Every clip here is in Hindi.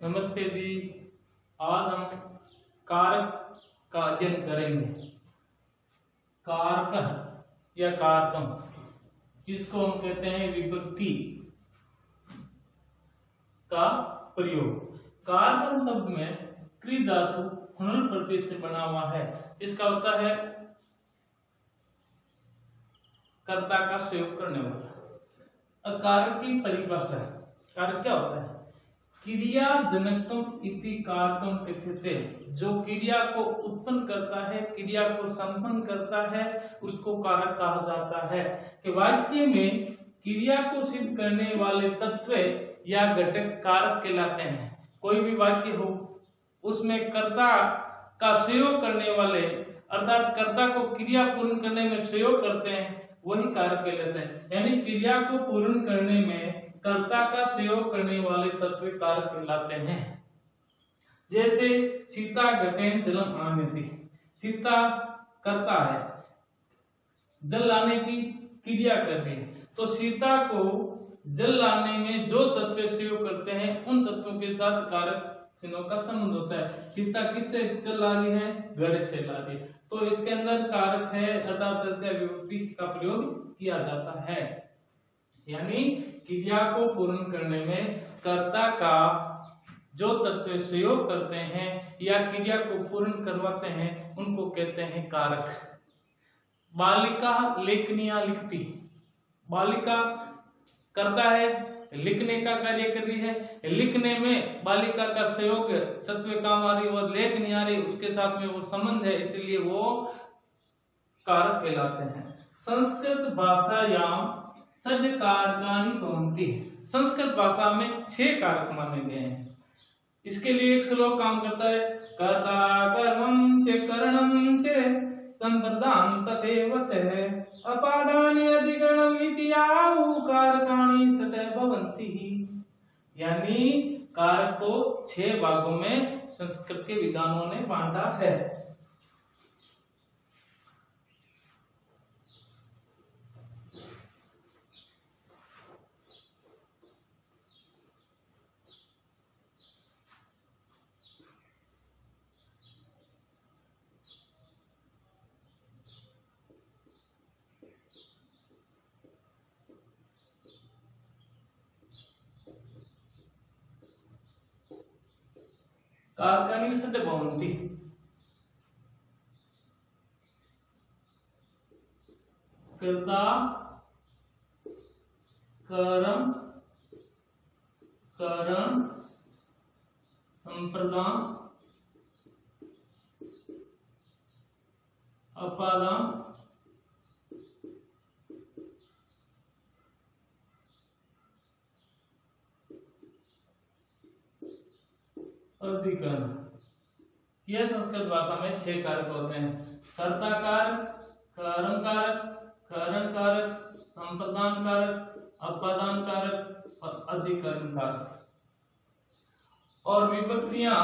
नमस्ते जी। आज हम कारक का अध्ययन करेंगे। कारक या कारकम, जिसको हम कहते हैं विभक्ति का प्रयोग। कारकम शब्द में क्रि धातु हनुल प्रत्यय से बना हुआ है। इसका होता है कर्ता का प्रयोग करने वाला। कारक की परिभाषा, कारक क्या होता है? क्रिया जनकम इति कारकम कथ्यते। जो क्रिया को उत्पन्न करता है, क्रिया को संपन्न करता है, उसको कारक कहा जाता है। कि वाक्य में क्रिया को सिद्ध करने वाले तत्व या घटक कारक कहलाते हैं। कोई भी वाक्य हो, उसमें कर्ता का सहयोग करने वाले, अर्थात कर्ता को क्रिया पूर्ण करने में सहयोग करते हैं, वही कारक कहलाते हैं। यानी क्रिया को पूर्ण करने में कर्ता का सहयोग करने वाले तत्व कारक कहलाते हैं। जैसे सीता घटेन जलम आनयति। सीता कर्ता है, जल लाने की क्रिया कर रही है, तो सीता को जल लाने में जो तत्व सहयोग करते हैं, उन तत्वों के साथ कारक चिन्हों का संबंध होता है। सीता किससे जल ला रही है? घड़े से ला रही है, तो इसके अंदर कारक है, अर्थात विभक्ति का प्रयोग किया जाता है। यानी क्रिया को पूर्ण करने में कर्ता का जो तत्व सहयोग करते हैं या क्रिया को पूर्ण करवाते हैं, उनको कहते हैं कारक। बालिका लेखनिया लिखती। बालिका करता है, लिखने का कार्य कर रही है, लिखने में बालिका का सहयोग तत्व काम आ रही और लेख नहीं आ रही, उसके साथ में वो संबंध है, इसलिए वो कारक कहलाते हैं। संस्कृत भाषायाम षड कारकानि भवन्ति। संस्कृत भाषा में 6 कारक माने गए हैं। इसके लिए एक श्लोक काम करता है। कर्ता कर्मं च करणं च संप्रदान तथैव च अपादानि अधिगणम् इति आउ कारकाणि षट् भवन्ति। यानी कारक को 6 भागों में संस्कृत के विद्वानों ने बांटा है। कारकानि षट् भवन्ति। कर्ता, कर्म, करण, संप्रदान, अपादान, अधिकरण। यह संस्कृत भाषा में 6 कारक होते हैं। कर्ता कारक, कर्म कारक, करण कारक, संप्रदान कारक, अपादान कारक और अधिकरण कारक। और विभक्तियां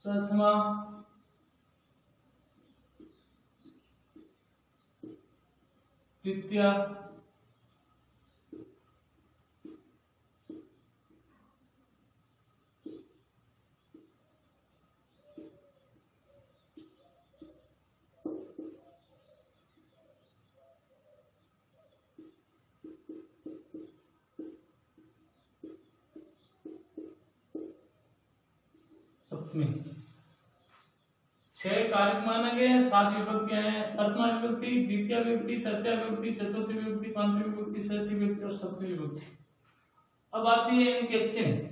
प्रथमा, द्वितीया, सप्तमी। 6 कारक माने गए। 7 विभक्तियां हैं। प्रथमा विभक्ति, द्वितीय विभक्ति, तृतीय विभक्ति, चतुर्थी विभक्ति, पंचमी विभक्ति, षष्ठी विभक्ति और सप्तमी विभक्ति। अब आती है इनके चिन्ह।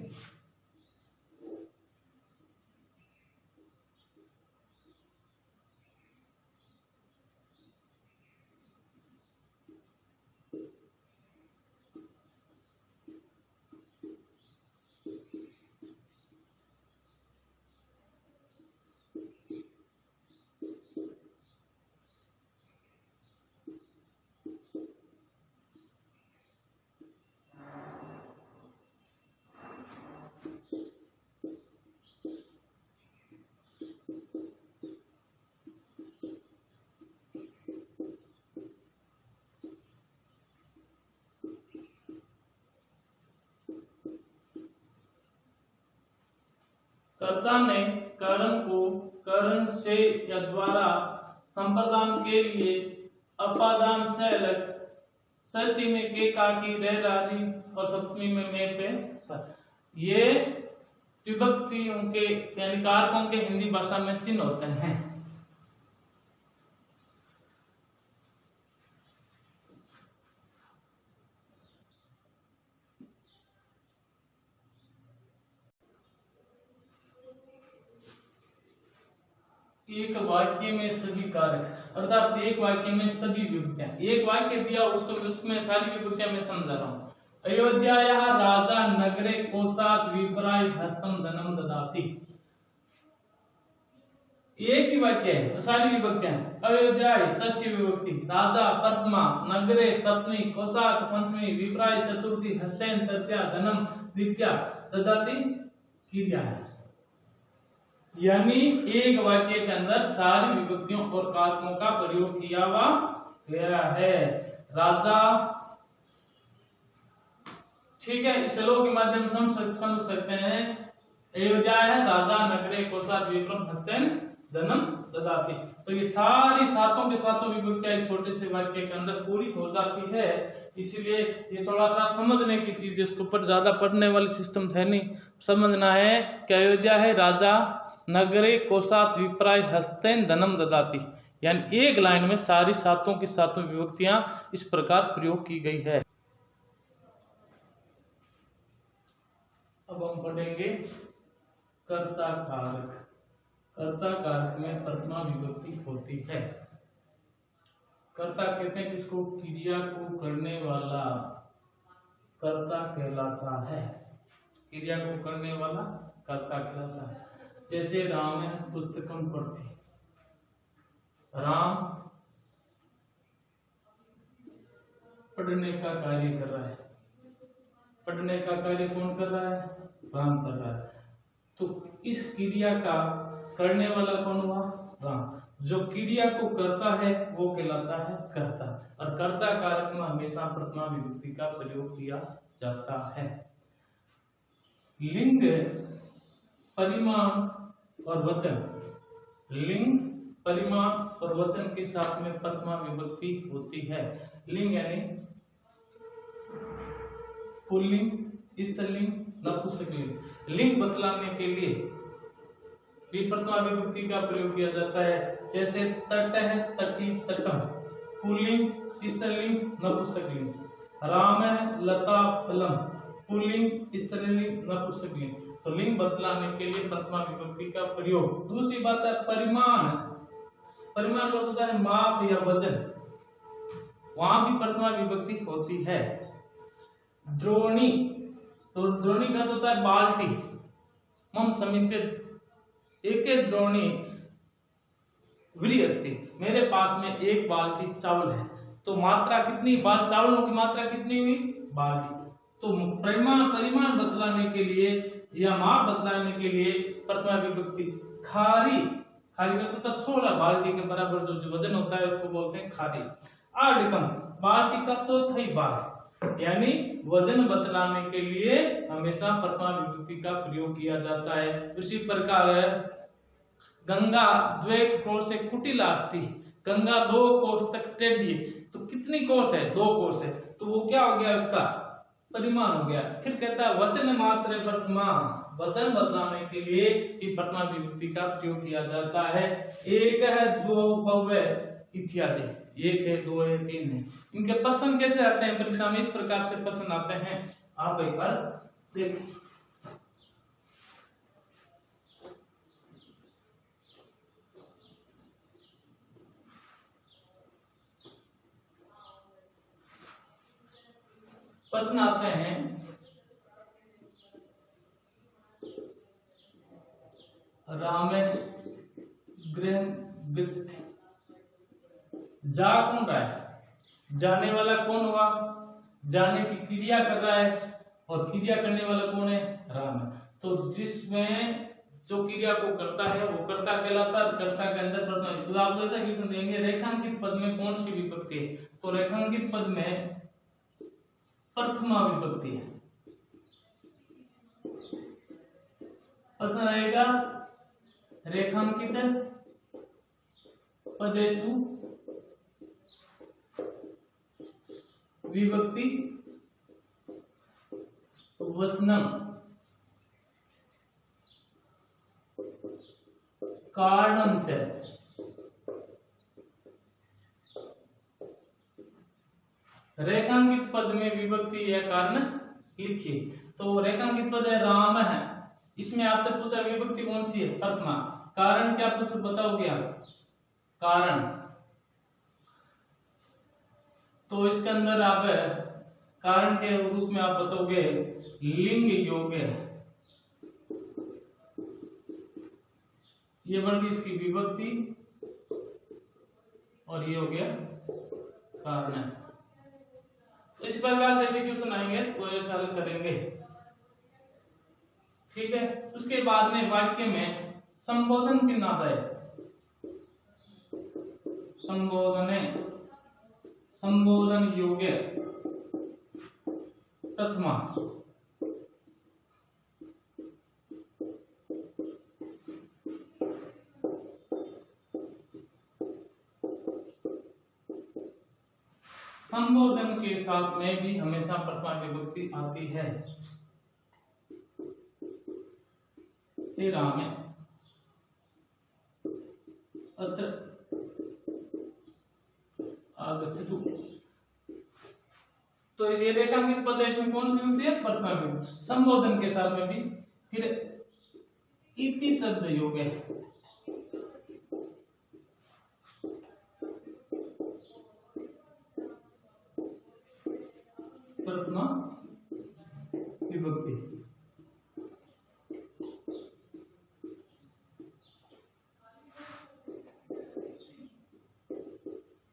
कर्ता ने करण को करण से या द्वारा संपादन के लिए अपादान से अलग, षष्ठी में के का की रे राधी और सप्तमी में मे पे पर। ये विभक्तियों के यानी कारकों के हिंदी भाषा में चिन्ह होते हैं। एक वाक्य में सभी कारक अर्थात एक वाक्य में सभी विभक्तियां, एक वाक्य दिया उसको उसमें सारी विभक्तियां मैं समझा रहा हूं। अयोध्यायाः राजा नगरे कोशात् विप्राय हस्तम धनम ददाति, एक ही वाक्य है सारी विभक्तियां। अयोध्या षष्ठी विभक्ति, राजा प्रथमा, नगरे सप्तमी, कोशात् पंचमी, विप्राय चतुर्थी, हस्तेन तृतीया, धनम द्वितीया, ददाति क्रिया है। यानी एक वाक्य के अंदर सारी विभक्तियों और कारकों का प्रयोग किया हुआ गया है। राजा, ठीक है, इस श्लोक के माध्यम से हम समझ सकते हैं अयोध्या है राजा नगरे कोशात् विप्राय हस्तेन धनम ददाति। तो ये सारी सातों के सातों विभक्तियां एक छोटे से वाक्य के अंदर पूरी हो जाती है। इसीलिए ये थोड़ा सा समझने की चीज है, इसके ऊपर ज्यादा पढ़ने वाली सिस्टम है नहीं। समझना है कि अयोध्या है राजा नगरे कोशात् विप्राय हस्तेन धनम ददाति, यानी एक लाइन में सारी सातों की सातों विभक्तियां इस प्रकार प्रयोग की गई है। अब हम पढ़ेंगे कर्ता कारक। कर्ता कारक में प्रथमा विभक्ति होती है। कर्ता कहते हैं किसको? क्रिया को करने वाला कर्ता कहलाता है। क्रिया को करने वाला कर्ता कहलाता है। जैसे राम पुस्तकम पढ़ती, राम पढ़ने का कार्य कर रहा है। पढ़ने का कार्य कौन कर रहा है? राम कर रहा है। तो इस क्रिया का करने वाला कौन हुआ? राम। जो क्रिया को करता है वो कहलाता है कर्ता। और कर्ता कारक में हमेशा प्रथमा विभक्ति का प्रयोग किया जाता है। लिंग, परिमाण और वचन, लिंग, परिमाण और वचन के साथ में प्रथमा विभक्ति होती है। लिंग यानी पुल्लिंग, स्त्रीलिंग, नपुंसकलिंग। लिंग बतलाने के लिए भी प्रथमा विभक्ति का प्रयोग किया जाता है। जैसे तट है तटी, तटम, पुल्लिंग, स्त्रीलिंग, नपुंसकलिंग। राम है लता, फलम, पुल्लिंग, स्त्रीलिंग, नपुंसकलिंग। तो लिंग बतलाने के लिए प्रथमा विभक्ति का प्रयोग। दूसरी बात है परिमाण। परिमाण होता है माप या वजन, वहां भी प्रथमा विभक्ति होती है। द्रोणी, तो द्रोणी का होता है बाल्टी। मम समीपे एके द्रोणी वीर्य अस्ति, मेरे पास में एक बाल्टी चावल है। तो मात्रा कितनी? चावलों की मात्रा कितनी हुई? बाल्टी। तो परिमाण बतलाने के लिए या माप बतलाने के लिए प्रथमा विभक्ति। खारी, खारी का तो 16 बाल्टी के बराबर जो वजन होता है उसको बोलते हैं खारी। आढ़कम, बाल्टी का चौथाई भाग, यानी वजन बतलाने के लिए हमेशा प्रथमा विभक्ति का प्रयोग किया जाता है। उसी प्रकार गंगा द्वे कोश से कुटिला अस्ति, गंगा 2 कोश तक टेढ़ी है। तो कितनी कोश है? 2 कोश है। तो वो क्या हो गया? उसका परिमाण हो गया। फिर कहता है वचन मात्र प्रथमा, वचन बतलाने के लिए प्रथमा विभक्ति का प्रयोग किया जाता है। एक है, दो, बहु इत्यादि। 1 है, 2 है, 3 है। इनके प्रश्न कैसे आते हैं परीक्षा में? इस प्रकार से प्रश्न आते हैं, आप एक बार देखिए। प्रश्न आते हैं, राम गृह विस्थित, जा कौन रहा है? जाने वाला कौन हुआ? जाने की क्रिया कर रहा है और क्रिया करने वाला कौन है? राम है। तो जिसमें जो क्रिया को करता है वो कर्ता कहलाता है। कर्ता के अंदर प्रथम, तो आप जैसा क्वेश्चन देंगे रेखांकित पद में कौन सी विभक्ति है? तो रेखांकित पद में प्रथमा विभक्ति है। प्रश्न रहेगा रेखांकित पदेषु विभक्ति वचनम कारणम च। रेखांकित पद में विभक्ति या कारण लिखिए। तो रेखांकित पद है राम है, इसमें आपसे पूछा विभक्ति कौन सी है, प्रथमा। कारण क्या कुछ बताओगे आप, कारण, तो इसके अंदर आप कारण के रूप में आप बताओगे लिंग योग्य, ये बन गई इसकी विभक्ति और ये हो गया कारण। इस प्रकार से क्वेश्चन आएंगे तो ये हल करेंगे, ठीक है। उसके बाद में वाक्य में संबोधन की नादा है, संबोधन योग्य प्रथमा। संबोधन के साथ में भी हमेशा प्रथमा विभक्ति आती है। राम अत्र आगच्छतु, तो ये रेखांकित पद में कौन सी होती है, प्रथमा विभक्ति। संबोधन के साथ में भी फिर इति शब्द योग है, प्रथमा विभक्ति।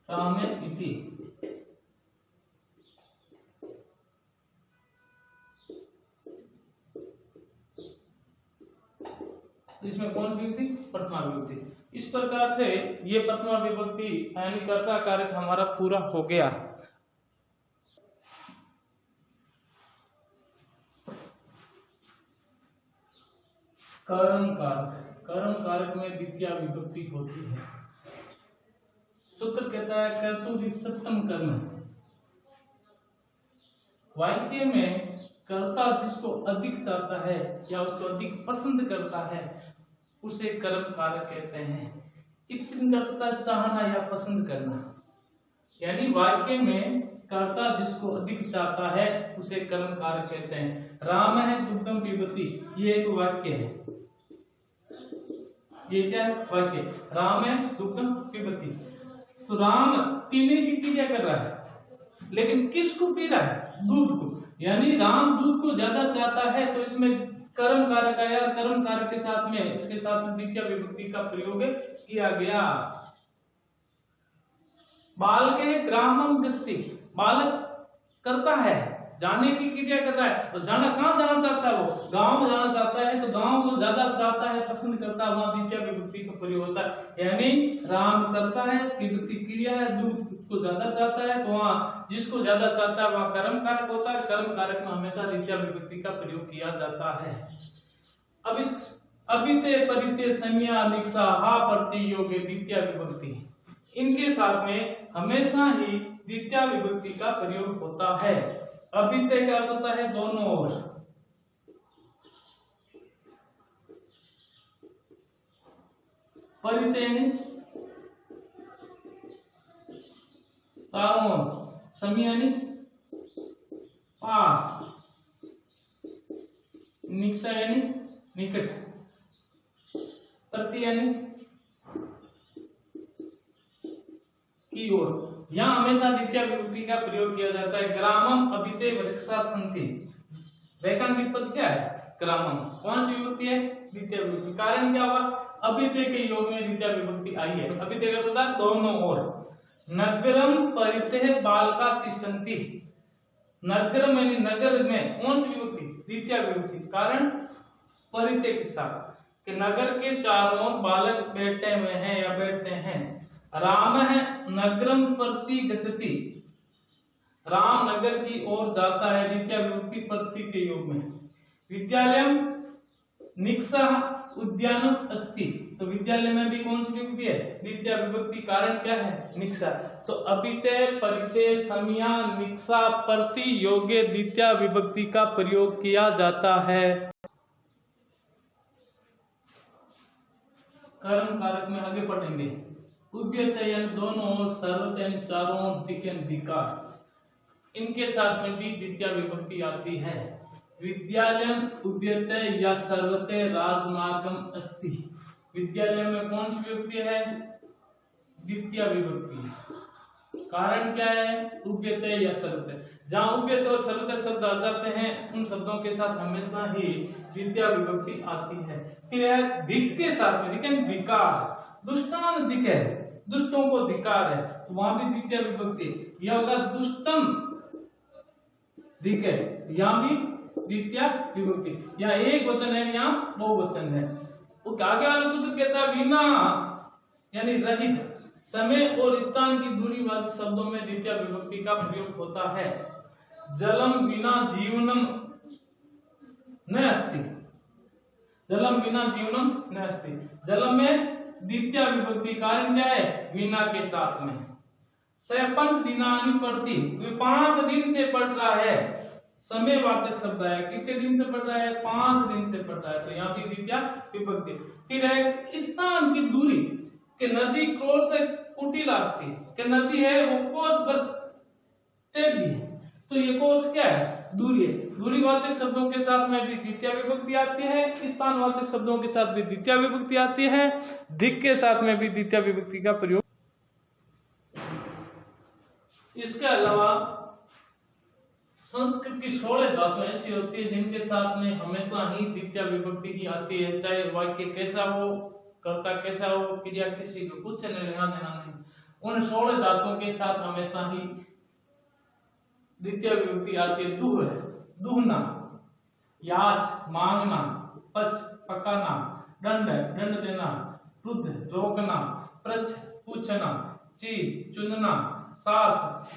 राम इति, तो इसमें कौन विभक्ति, प्रथमा विभक्ति। इस प्रकार से ये प्रथमा विभक्ति यानी कर्ता कारक हमारा पूरा हो गया। कर्म कारक, कर्म कारक में द्वितीय विभक्ति होती है। सूत्र कहता है कर्तुरी सप्तम कर्म। वाक्य में कर्ता जिसको अधिक चाहता है या उसको अधिक पसंद करता है उसे कर्म कारक कहते हैं। इप्सित करता चाहना या पसंद करना, यानी वाक्य में कर्ता जिसको अधिक चाहता है उसे कर्म कारक कहते हैं। राम है दुग्धम पिबती, ये एक वाक्य है, ये क्या है, वाक्य। राम है दुग्धम पिबती, तो राम पीने की क्रिया कर रहा है, लेकिन किसको पी रहा है, दूध को, यानी राम दूध को ज्यादा चाहता है, तो इसमें कर्म कारक आया। कर्म कारक के साथ में इसके साथ में द्वितीय विभक्ति का प्रयोग किया गया। बालक ग्रामम गस्ती, बालक करता है, जाने की क्रिया कर रहा है, और जाना कहाँ जाना चाहता है, वो गांव जाना चाहता है, तो गांव को ज्यादा चाहता है, पसंद करता है, वहां द्वितीय विभक्ति का प्रयोग होता है। यानी राम करता है, विभक्ति क्रिया है, दूध को ज्यादा चाहता है, तो वहां जिसको ज्यादा चाहता है वहां कर्म कारक होता है। कर्म कारक में हमेशा द्वितीय विभक्ति का प्रयोग किया जाता है। अब इस अभिते परिते संज्ञा निक्षा हा प्रति योग्य द्वितीय विभक्ति, इनके साथ में हमेशा ही द्वितीय विभक्ति का प्रयोग होता है। अभिते का अर्थ होता है दोनों ओर, परिते चारों ओर, समी यानी पास, निकटा यानी निकट, प्रति यानी की ओर। यहाँ हमेशा द्वितीय विभक्ति का प्रयोग किया जाता है। ग्रामम अभिते वृक्षा संति, रेखांकित पद क्या है, ग्रामम, कौन सी विभक्ति है, द्वितीय विभक्ति। कारण क्या हुआ, अभिते के योग में द्वितीय विभक्ति आई है। अभिते का होता है दोनों ओर। नगरम परिते बालका तिष्ठन्ति, नगरम यानी नगर में कौन सी विभक्ति, द्वितीय विभक्ति। कारण परिते के साथ कि नगर के चारों ओर बालक बैठे हुए हैं या बैठते हैं। राम है नगरम प्रति गच्छति, राम नगर की ओर जाता है, द्वितीय विभक्ति प्रति के योग में। विद्यालयम निक्सा उद्यानम अस्ति, तो विद्यालय में भी कौन सी विभक्ति है? द्वितीय विभक्ति। कारण क्या है? निक्सा। तो अपिते परिते समया निक्सा प्रति योग्य द्वितीय विभक्ति का प्रयोग किया जाता है। कर्म कारक में आगे पढ़ेंगे। उभयतयन दोनों ओर, सर्वतयन चारों ओर, दिक्यन धिकार, इनके साथ में भी द्वितीय विभक्ति आती है। विद्यालयम उभयतय या सर्वतय राजमार्गम अस्ति, विद्यालय में कौन सी विभक्ति है? द्वितीय विभक्ति। कारण क्या है? उभयतय या सर्वतय। जहां उभयतय और सर्वतय शब्द आ जाते हैं उन शब्दों के साथ हमेशा ही द्वितीय विभक्ति आती है। फिर दिक के साथ में लेकिन विकार, दुष्टान दिक है, दुष्टों को धिकार है, तो वहां भी द्वितीय विभक्ति। यह होगा दुष्टम दिक है, यहाँ भी द्वितीय विभक्ति। यहाँ एक वचन है, यहाँ बहुवचन है। वो आगे वाला सूत्र कहता है बिना यानी रहित, समय और स्थान की दूरी वाले शब्दों में द्वितीय विभक्ति का प्रयोग होता है। जलम बिना जीवनम न अस्ति, जलम बिना जीवनम न अस्ति, जलम में द्वितीय विभक्ति। कारण क्या है? बिना के साथ में। सरपंच दिनानि पढ़ती, 5 दिन से पढ़ रहा है, समयवाचक शब्द है। कितने दिन से पढ़ रहा है? 5 दिन से पढ़ रहा है, तो यहाँ भी द्वितीय विभक्ति। फिर है स्थान की दूरी, कि नदी क्रोध से कुटिलास्ती, कि नदी है वो कोस भर टेढ़ी है, तो ये कोस क्या है? दूरी है। दूरीवाचक शब्दों के साथ में भी द्वितीय विभक्ति आती है, स्थानवाचक शब्दों के साथ भी द्वितीय विभक्ति आती है, दिक के साथ में भी द्वितीय विभक्ति का प्रयोग। इसके अलावा संस्कृत की 16 धातुएं ऐसी होती है जिनके साथ में हमेशा ही द्वितीय विभक्ति की आती है, चाहे वाक्य कैसा हो, कर्ता कैसा हो, क्रिया कैसी हो, कुछ से लेना देना नहीं। उन 16 धातुओं के साथ हमेशा ही द्वितीय विभक्ति आती है। दुह है, दुहना, याच मांगना, पच पकाना, दंड दंड देना, रुद्ध रोकना, प्रच पूछना, चीज चुनना, सास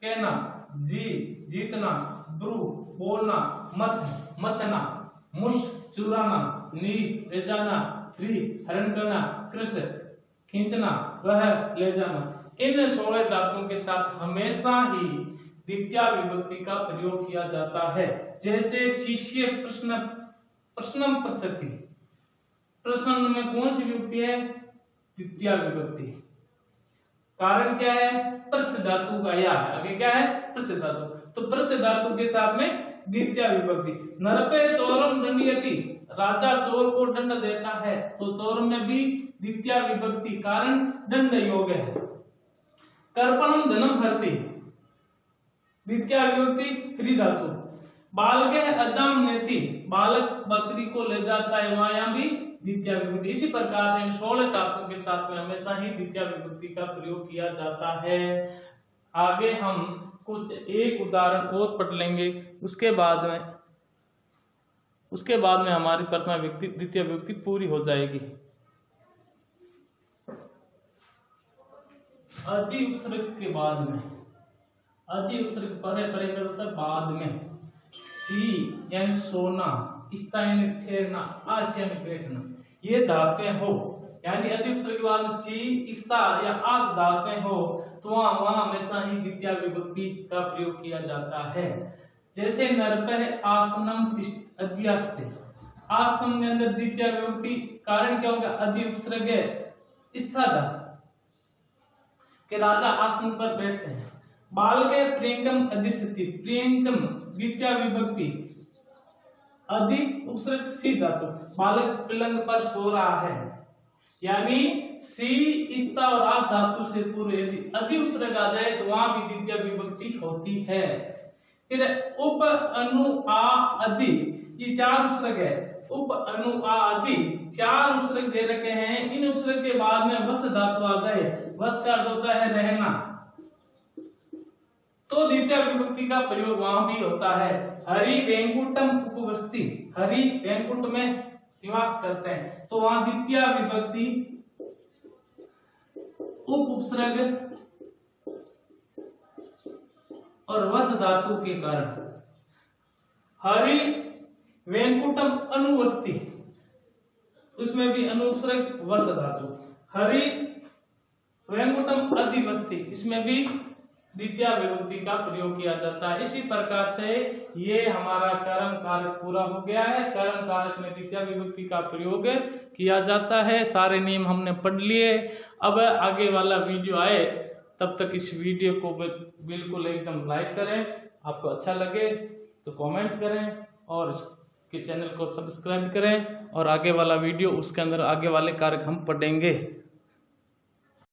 कहना, जी जीतना, ब्रू बोलना, मत मतना, मुश चुराना, नी ले जाना, फ्री हरण करना, कृष खींचना, वह ले जाना। इन 16 धातुओं के साथ हमेशा ही द्वितीय विभक्ति का प्रयोग किया जाता है। जैसे शिष्य प्रश्न प्रश्नम पृच्छति, प्रश्न में कौन सी विभक्ति है? द्वितीय विभक्ति। कारण क्या है? प्रच धातु का या आगे क्या है? प्रच धातु, तो प्रच धातु के साथ में द्वितीय विभक्ति। नरपे चोरम दंडयति, राजा चोर को दंड देता है, तो चोर में भी द्वितीय विभक्ति, कारण दंड योग है। कर्पणम धनम हरति, द्वितीय विभक्ति क्री धातु। बालके अजाम नेति, बालक बकरी को ले जाता है, वहां भी द्वितीय विभक्ति। इसी प्रकार से इन 16 धातुओं के साथ में हमेशा ही द्वितीय विभक्ति का प्रयोग किया जाता है। आगे हम कुछ एक उदाहरण और पढ़ लेंगे, उसके बाद में हमारी प्रथमा विभक्ति द्वितीय विभक्ति पूरी हो जाएगी। अति उपसर्ग के बाद में, अति उपसर्ग परे परे करता है बाद में, सी यानी सोना, स्था यानी ठहरना, आस यानी बैठना, ये धातुएं हो, यानी अति उपसर्ग के बाद में सी स्था या आस धातुएं हो, तो वहां हमेशा ही द्वितीय विभक्ति का प्रयोग किया जाता है। जैसे नरपह आसनम अध्यास्ते, आसनम के अंदर द्वितीय विभक्ति। कारण क्या होगा? अति उपसर्ग है स्था धातु, के राजा आसन पर बैठते हैं। बालके प्रियंकम अधिष्ठति, प्रियंकम द्वितीय विभक्ति, अधिक उपसर्ग सी धातु, बालक पलंग पर सो रहा है, यानी सी स्था और आस धातु से पूर्व यदि अधिक उपसर्ग आ जाए तो वहां भी द्वितीय विभक्ति होती है। फिर उप अनु आ अधि, ये 4 उपसर्ग है। उप अनु आ अधि 4 उपसर्ग दे रखे हैं। इन उपसर्ग के बाद में वस धातु आ गए, वस का अर्थ होता है रहना, तो द्वितीय विभक्ति का प्रयोग वहां भी होता है। हरि वेंकुटम उपवस्ति, हरि वेंकुट में निवास करते हैं, तो वहां द्वितीय विभक्ति उप उपसर्ग और वस धातु के कारण। हरि वेंकुटम अनुवस्ति, उसमें भी अनुस्रक वस धातु। हरि वेंगुटम अधिवस्ति, इसमें भी द्वितीय विभक्ति का प्रयोग किया जाता है। इसी प्रकार से ये हमारा कर्म कारक पूरा हो गया है। कर्म कारक में द्वितीय विभक्ति का प्रयोग किया जाता है। सारे नियम हमने पढ़ लिए। अब आगे वाला वीडियो आए तब तक इस वीडियो को बिल्कुल एकदम लाइक करें, आपको अच्छा लगे तो कमेंट करें और इसके चैनल को सब्सक्राइब करें, और आगे वाला वीडियो उसके अंदर आगे वाले कारक हम पढ़ेंगे।